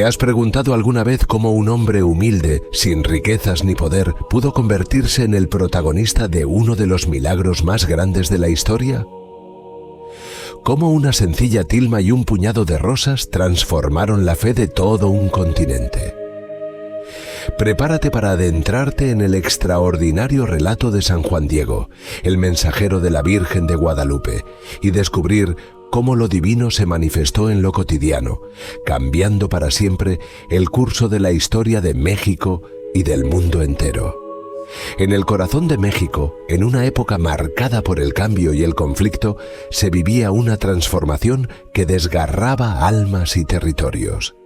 ¿Te has preguntado alguna vez cómo un hombre humilde, sin riquezas ni poder, pudo convertirse en el protagonista de uno de los milagros más grandes de la historia? ¿Cómo una sencilla tilma y un puñado de rosas transformaron la fe de todo un continente? Prepárate para adentrarte en el extraordinario relato de San Juan Diego, el mensajero de la Virgen de Guadalupe, y descubrir cómo lo divino se manifestó en lo cotidiano, cambiando para siempre el curso de la historia de México y del mundo entero. En el corazón de México, en una época marcada por el cambio y el conflicto, se vivía una transformación que desgarraba almas y territorios.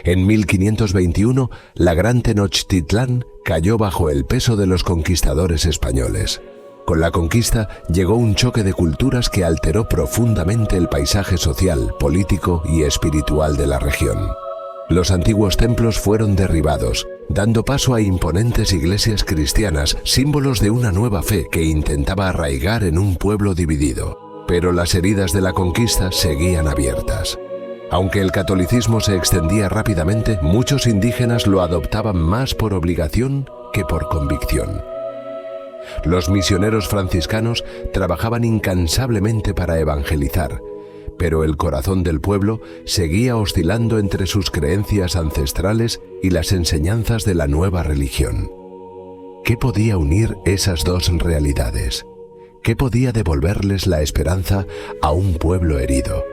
En 1521, la gran Tenochtitlán cayó bajo el peso de los conquistadores españoles. Con la conquista llegó un choque de culturas que alteró profundamente el paisaje social, político y espiritual de la región. Los antiguos templos fueron derribados, dando paso a imponentes iglesias cristianas, símbolos de una nueva fe que intentaba arraigar en un pueblo dividido. Pero las heridas de la conquista seguían abiertas. Aunque el catolicismo se extendía rápidamente, muchos indígenas lo adoptaban más por obligación que por convicción. Los misioneros franciscanos trabajaban incansablemente para evangelizar, pero el corazón del pueblo seguía oscilando entre sus creencias ancestrales y las enseñanzas de la nueva religión. ¿Qué podía unir esas dos realidades? ¿Qué podía devolverles la esperanza a un pueblo herido?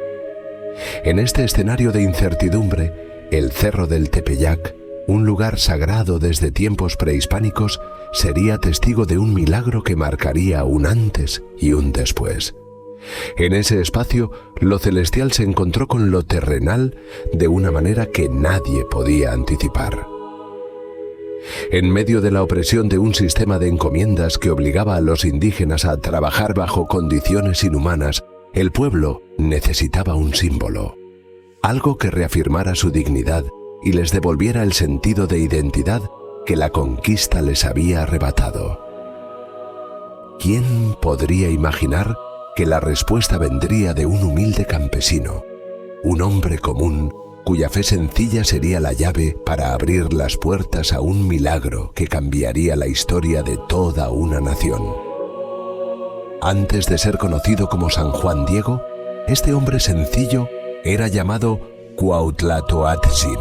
En este escenario de incertidumbre, el Cerro del Tepeyac, un lugar sagrado desde tiempos prehispánicos, sería testigo de un milagro que marcaría un antes y un después. En ese espacio, lo celestial se encontró con lo terrenal de una manera que nadie podía anticipar. En medio de la opresión de un sistema de encomiendas que obligaba a los indígenas a trabajar bajo condiciones inhumanas, el pueblo necesitaba un símbolo, algo que reafirmara su dignidad y les devolviera el sentido de identidad que la conquista les había arrebatado. ¿Quién podría imaginar que la respuesta vendría de un humilde campesino, un hombre común cuya fe sencilla sería la llave para abrir las puertas a un milagro que cambiaría la historia de toda una nación? Antes de ser conocido como San Juan Diego, este hombre sencillo era llamado Cuauhtlatoatzin,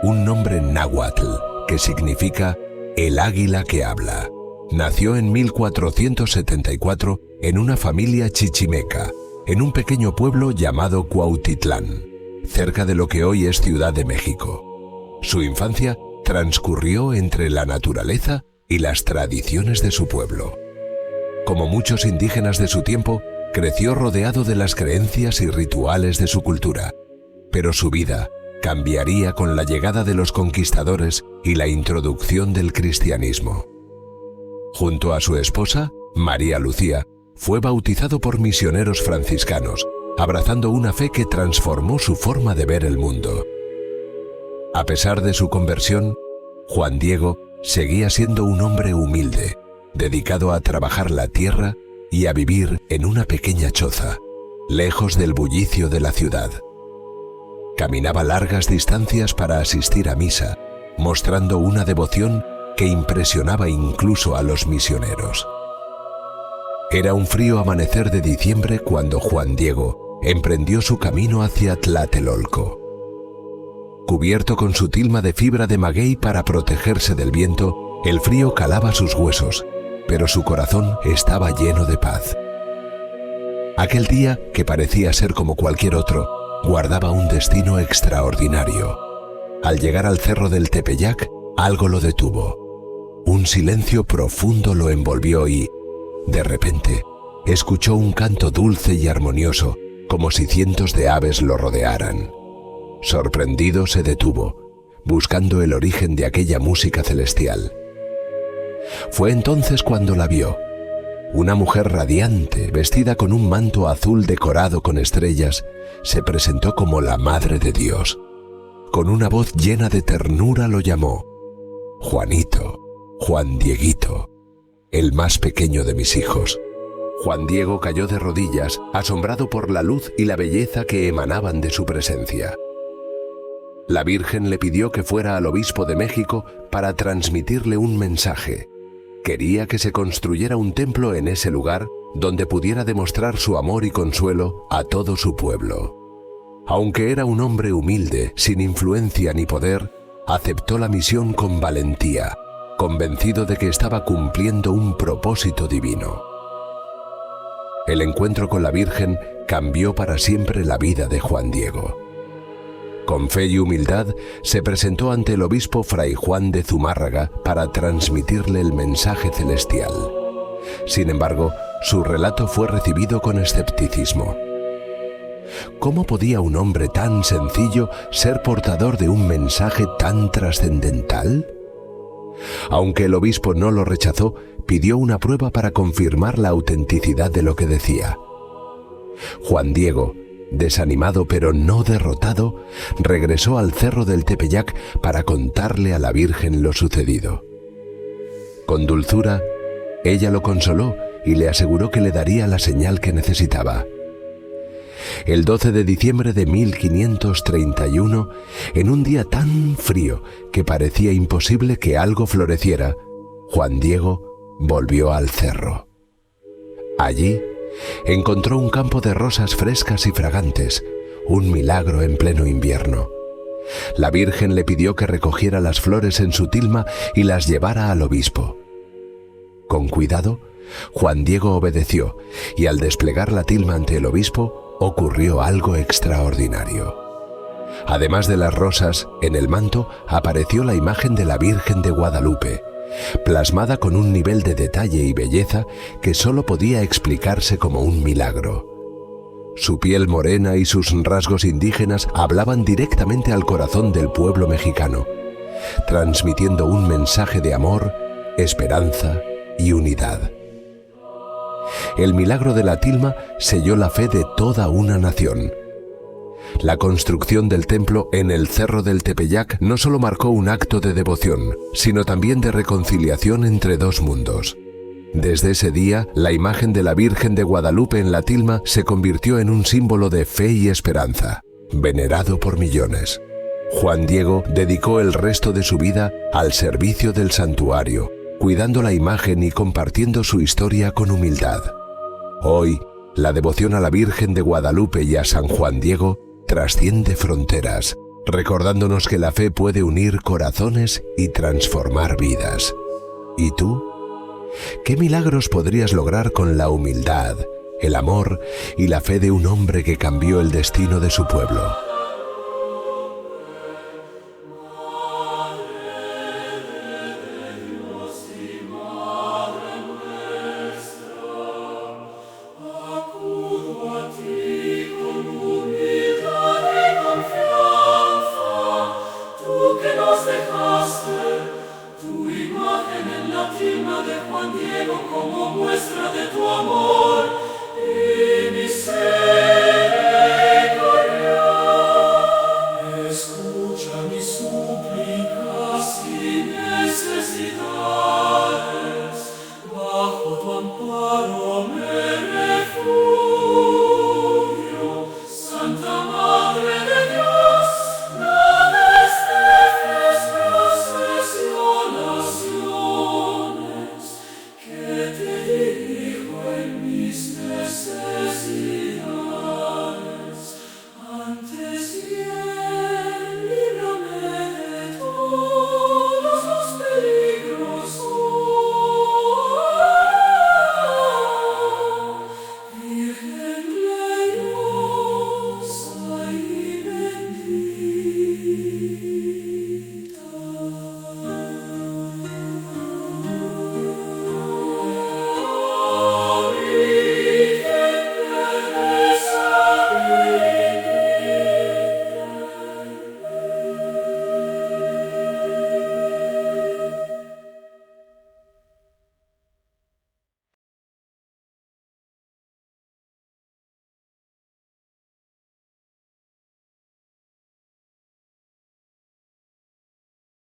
un nombre náhuatl que significa el águila que habla. Nació en 1474 en una familia chichimeca, en un pequeño pueblo llamado Cuautitlán, cerca de lo que hoy es Ciudad de México. Su infancia transcurrió entre la naturaleza y las tradiciones de su pueblo. Como muchos indígenas de su tiempo, creció rodeado de las creencias y rituales de su cultura, pero su vida cambiaría con la llegada de los conquistadores y la introducción del cristianismo. Junto a su esposa, María Lucía, fue bautizado por misioneros franciscanos, abrazando una fe que transformó su forma de ver el mundo. A pesar de su conversión, Juan Diego seguía siendo un hombre humilde, dedicado a trabajar la tierra y a vivir en una pequeña choza, lejos del bullicio de la ciudad. Caminaba largas distancias para asistir a misa, mostrando una devoción que impresionaba incluso a los misioneros. Era un frío amanecer de diciembre cuando Juan Diego emprendió su camino hacia Tlatelolco. Cubierto con su tilma de fibra de maguey para protegerse del viento, el frío calaba sus huesos, pero su corazón estaba lleno de paz. Aquel día, que parecía ser como cualquier otro, guardaba un destino extraordinario. Al llegar al Cerro del Tepeyac, algo lo detuvo. Un silencio profundo lo envolvió y, de repente, escuchó un canto dulce y armonioso, como si cientos de aves lo rodearan. Sorprendido, se detuvo, buscando el origen de aquella música celestial. Fue entonces cuando la vio. Una mujer radiante, vestida con un manto azul decorado con estrellas, se presentó como la Madre de Dios. Con una voz llena de ternura lo llamó: Juanito, Juan Dieguito, el más pequeño de mis hijos. Juan Diego cayó de rodillas, asombrado por la luz y la belleza que emanaban de su presencia. La Virgen le pidió que fuera al obispo de México para transmitirle un mensaje. Quería que se construyera un templo en ese lugar donde pudiera demostrar su amor y consuelo a todo su pueblo. Aunque era un hombre humilde, sin influencia ni poder, aceptó la misión con valentía, convencido de que estaba cumpliendo un propósito divino. El encuentro con la Virgen cambió para siempre la vida de Juan Diego. Con fe y humildad se presentó ante el obispo Fray Juan de Zumárraga para transmitirle el mensaje celestial. Sin embargo, su relato fue recibido con escepticismo. ¿Cómo podía un hombre tan sencillo ser portador de un mensaje tan trascendental? Aunque el obispo no lo rechazó, pidió una prueba para confirmar la autenticidad de lo que decía. Juan Diego, desanimado pero no derrotado, regresó al cerro del Tepeyac para contarle a la Virgen lo sucedido. Con dulzura, ella lo consoló y le aseguró que le daría la señal que necesitaba. El 12 de diciembre de 1531, en un día tan frío que parecía imposible que algo floreciera, Juan Diego volvió al cerro. Allí encontró un campo de rosas frescas y fragantes, un milagro en pleno invierno. La Virgen le pidió que recogiera las flores en su tilma y las llevara al obispo. Con cuidado, Juan Diego obedeció y al desplegar la tilma ante el obispo, ocurrió algo extraordinario. Además de las rosas, en el manto apareció la imagen de la Virgen de Guadalupe, plasmada con un nivel de detalle y belleza que solo podía explicarse como un milagro. Su piel morena y sus rasgos indígenas hablaban directamente al corazón del pueblo mexicano, transmitiendo un mensaje de amor, esperanza y unidad. El milagro de la tilma selló la fe de toda una nación. La construcción del templo en el cerro del Tepeyac no solo marcó un acto de devoción, sino también de reconciliación entre dos mundos. Desde ese día, la imagen de la Virgen de Guadalupe en la tilma se convirtió en un símbolo de fe y esperanza, venerado por millones. Juan Diego dedicó el resto de su vida al servicio del santuario, cuidando la imagen y compartiendo su historia con humildad. Hoy, la devoción a la Virgen de Guadalupe y a San Juan Diego trasciende fronteras, recordándonos que la fe puede unir corazones y transformar vidas. ¿Y tú? ¿Qué milagros podrías lograr con la humildad, el amor y la fe de un hombre que cambió el destino de su pueblo? Tu imagen en la tilma de Juan Diego como muestra de tu amor.